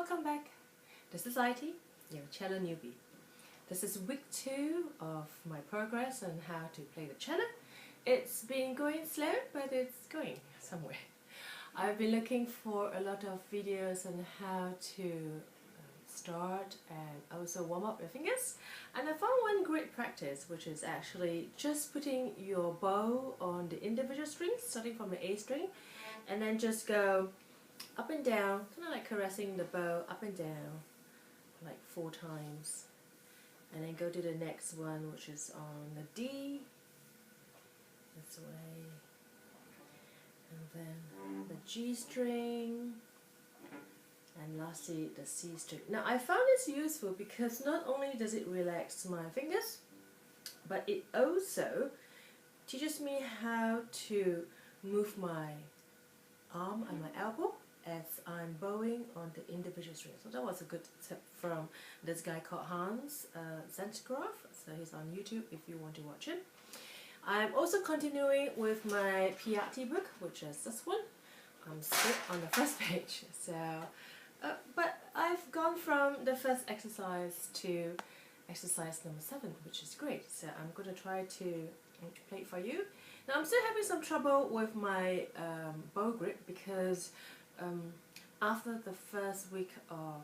welcome back to Society, your cello newbie. This is week 2 of my progress on how to play the cello. It's been going slow, but it's going somewhere. I've been looking for a lot of videos on how to start and also warm up your fingers, and I found one great practice, which is actually just putting your bow on the individual strings, starting from the A string, and then just go up and down, kind of like caressing the bow up and down like 4 times, and then go to the next one, which is on the D this way, and then the G string, and lastly the C string. Now I found this useful because not only does it relax my fingers, but it also teaches me how to move my arm and my elbow as I'm bowing on the individual strings. So that was a good tip from this guy called Hans Zentgraf. So he's on YouTube if you want to watch it. I'm also continuing with my PRT book, which is this one. I'm still on the first page. So, but I've gone from the first exercise to exercise number 7, which is great. So I'm going to try to play it for you. Now I'm still having some trouble with my bow grip because after the first week of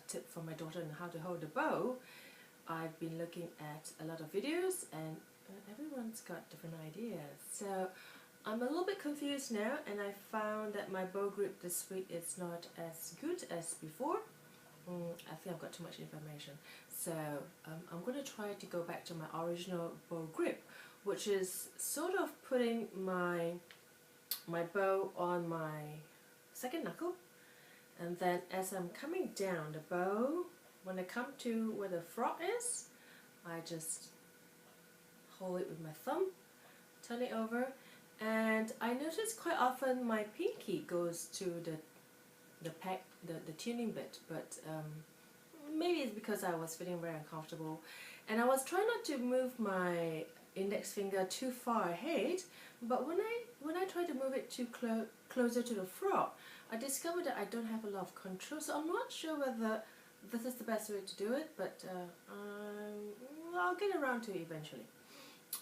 tip from my daughter on how to hold the bow, I've been looking at a lot of videos, and everyone's got different ideas. So I'm a little bit confused now, and I found that my bow grip this week is not as good as before. I think I've got too much information. So I'm going to try to go back to my original bow grip, which is sort of putting my bow on my second knuckle, and then as I'm coming down the bow, when I come to where the frog is, I just hold it with my thumb, turn it over, and I notice quite often my pinky goes to the tuning bit, but maybe it's because I was feeling very uncomfortable, and I was trying not to move my index finger too far ahead, but when I try to move it too closer to the frog, I discovered that I don't have a lot of control. So I'm not sure whether this is the best way to do it, but I'll get around to it eventually.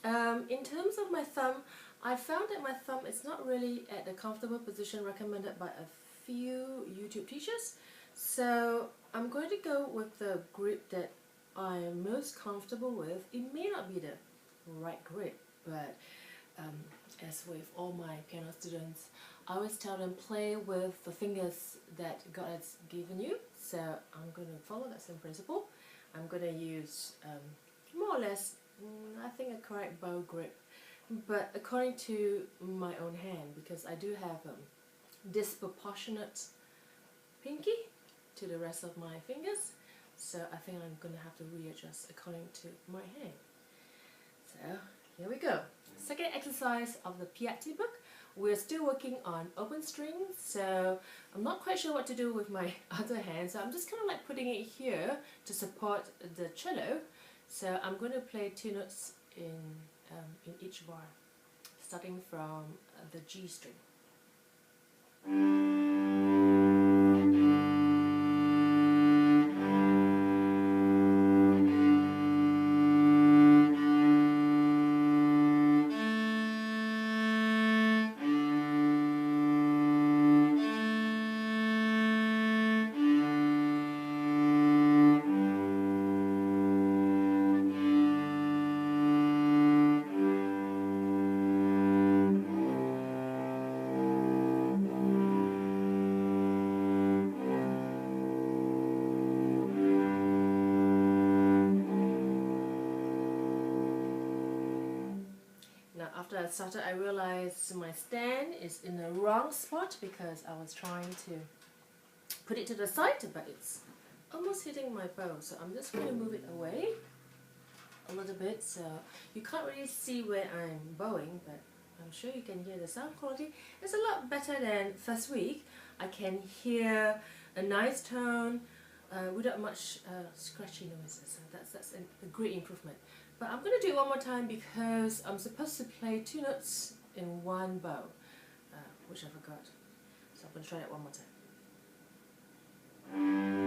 In terms of my thumb, I found that my thumb is not really at the comfortable position recommended by a few YouTube teachers. So I'm going to go with the grip that I am most comfortable with. It may not be the right grip, but as with all my piano students, I always tell them play with the fingers that God has given you. So I'm going to follow that same principle. I'm going to use more or less, I think, a correct bow grip, but according to my own hand, because I do have disproportionate pinky to the rest of my fingers. So I think I'm going to have to readjust according to my hand. So here we go. Second exercise of the PRT book. We're still working on open strings, so I'm not quite sure what to do with my other hand, so I'm just kind of like putting it here to support the cello. So I'm going to play 2 notes in each bar, starting from the G string. After I started, I realized my stand is in the wrong spot because I was trying to put it to the side, but it's almost hitting my bow. So I'm just going to move it away a little bit, so you can't really see where I'm bowing, but I'm sure you can hear the sound quality. It's a lot better than first week. I can hear a nice tone without much scratchy noises. So that's a great improvement. But I'm going to do it one more time because I'm supposed to play 2 notes in one bow, which I forgot. So I'm going to try that one more time.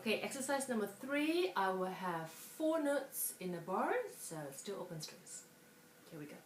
Okay, exercise number 3, I will have 4 notes in a bar, so still open strings. Here we go.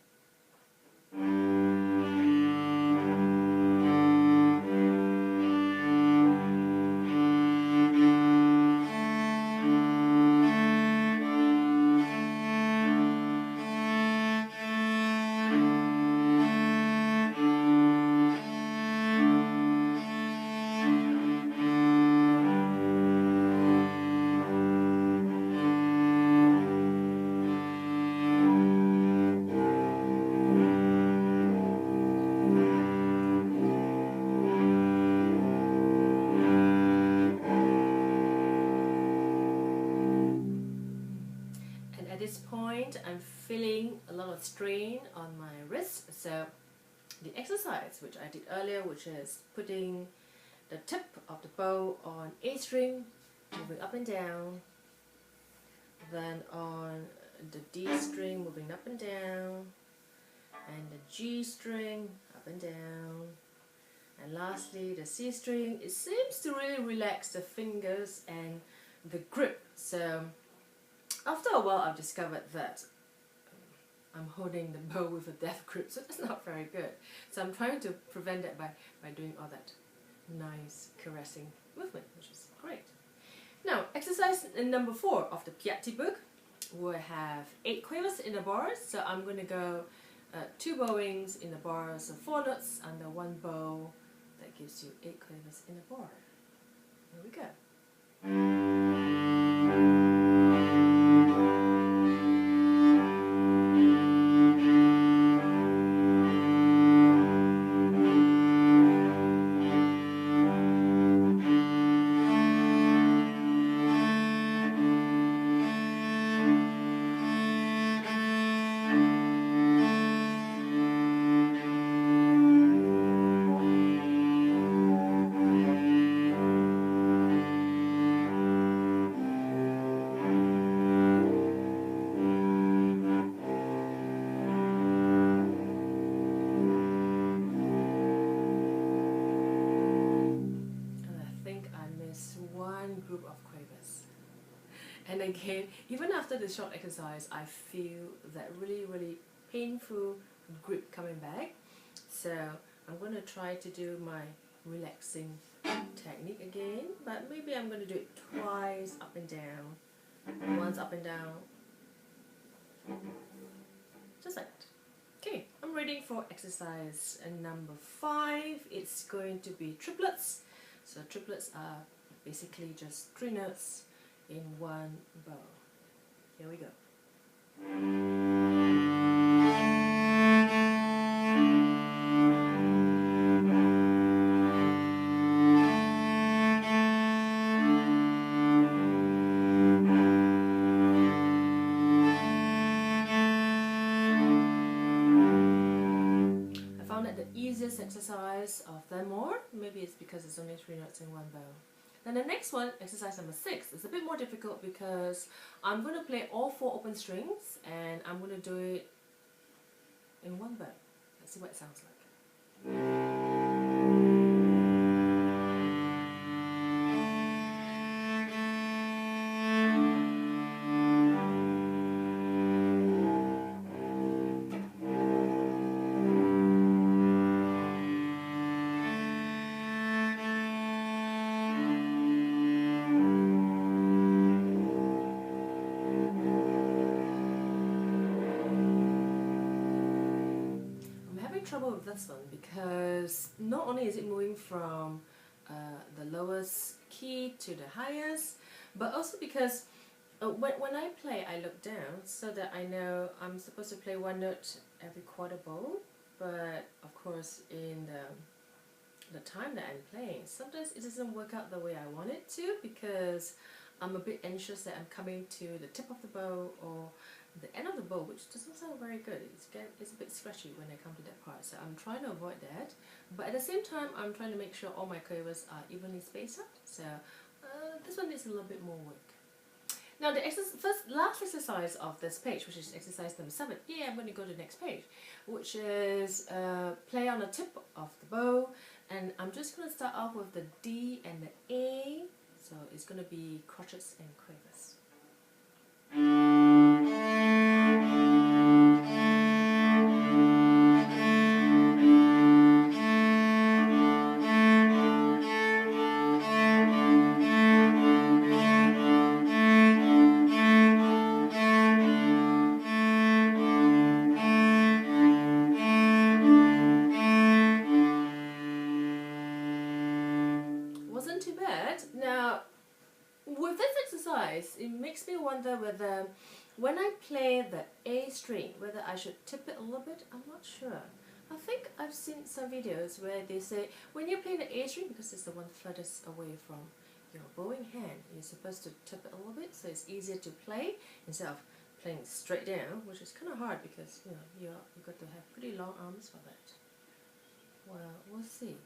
At this point, I'm feeling a lot of strain on my wrist, so the exercise which I did earlier, which is putting the tip of the bow on A string, moving up and down, then on the D string, moving up and down, and the G string, up and down, and lastly the C string. It seems to really relax the fingers and the grip, so after a while I've discovered that I'm holding the bow with a death grip, so that's not very good. So I'm trying to prevent that by doing all that nice caressing movement, which is great. Now, exercise number 4 of the Piatti book will have 8 quavers in the bars, so I'm going to go 2 bowings in the bar, so 4 notes under 1 bow. That gives you 8 quavers in a bar. Here we go. Group of quavers. And again, even after the short exercise, I feel that really painful grip coming back. So I'm going to try to do my relaxing technique again, but maybe I'm going to do it twice up and down, once up and down, just like that. Okay, I'm ready for exercise number 5. It's going to be triplets. So triplets are basically just 3 notes in 1 bow. Here we go. I found that the easiest exercise of them all, maybe it's because it's only 3 notes in 1 bow. Then the next one, exercise number 6, is a bit more difficult because I'm going to play all 4 open strings and I'm going to do it in 1 bow. Let's see what it sounds like. Trouble with this one because not only is it moving from the lowest key to the highest, but also because when I play, I look down so that I know I'm supposed to play 1 note every quarter bow, but of course in the time that I'm playing, sometimes it doesn't work out the way I want it to because I'm a bit anxious that I'm coming to the tip of the bow or the end of the bow, which doesn't sound very good. It's a bit scratchy when I come to that part, so I'm trying to avoid that, but at the same time I'm trying to make sure all my quavers are evenly spaced out, so this one needs a little bit more work. Now the last exercise of this page, which is exercise number 7, I'm going to go to the next page, which is play on the tip of the bow, and I'm just going to start off with the D and the A, So it's going to be crotchets and quavers. Wasn't too bad. Now, with this exercise, it makes me wonder whether when I play the A string, whether I should tip it a little bit. I'm not sure. I think I've seen some videos where they say when you play the A string, because it's the one furthest away from your bowing hand, you're supposed to tip it a little bit so it's easier to play instead of playing straight down, which is kind of hard because you've got to have pretty long arms for that. Well, we'll see.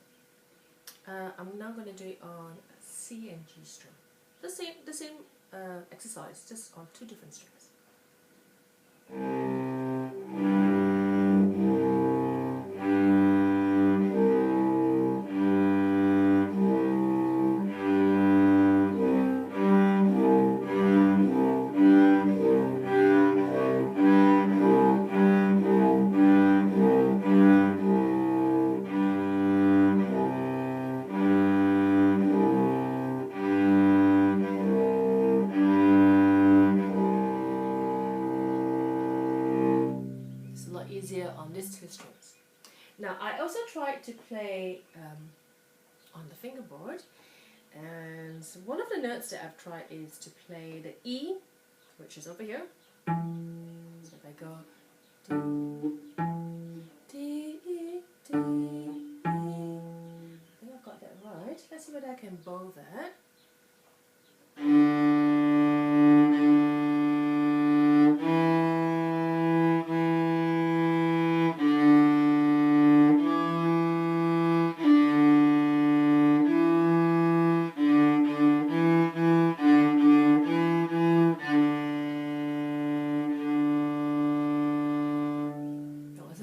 I'm now going to do it on C and G string. The same exercise, just on 2 different strings. Easier on these 2 strings. Now I also tried to play on the fingerboard, and one of the notes that I've tried is to play the E, which is over here. So if I go D, E, D, E, I think I've got that right. Let's see whether I can bow that.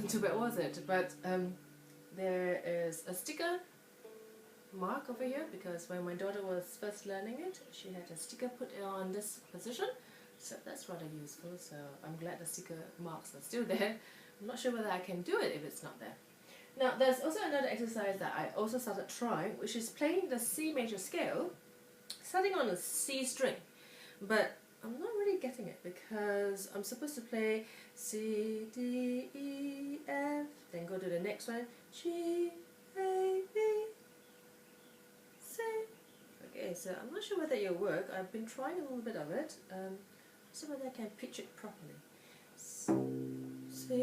Too bad, was it? But there is a sticker mark over here because when my daughter was first learning it, she had a sticker put on this position, so that's rather useful. So I'm glad the sticker marks are still there. I'm not sure whether I can do it if it's not there. Now there's also another exercise that I also started trying, which is playing the C major scale, starting on a C string, but I'm not really getting it because I'm supposed to play C, D, E, F, then go to the next one, G, A, B, C. Okay, so I'm not sure whether it'll work. I've been trying a little bit of it. See whether I can pitch it properly. C, D,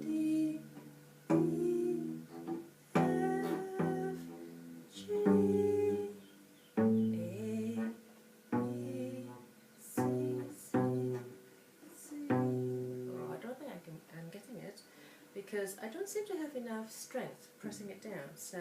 E, F, G. I'm getting it because I don't seem to have enough strength pressing it down. So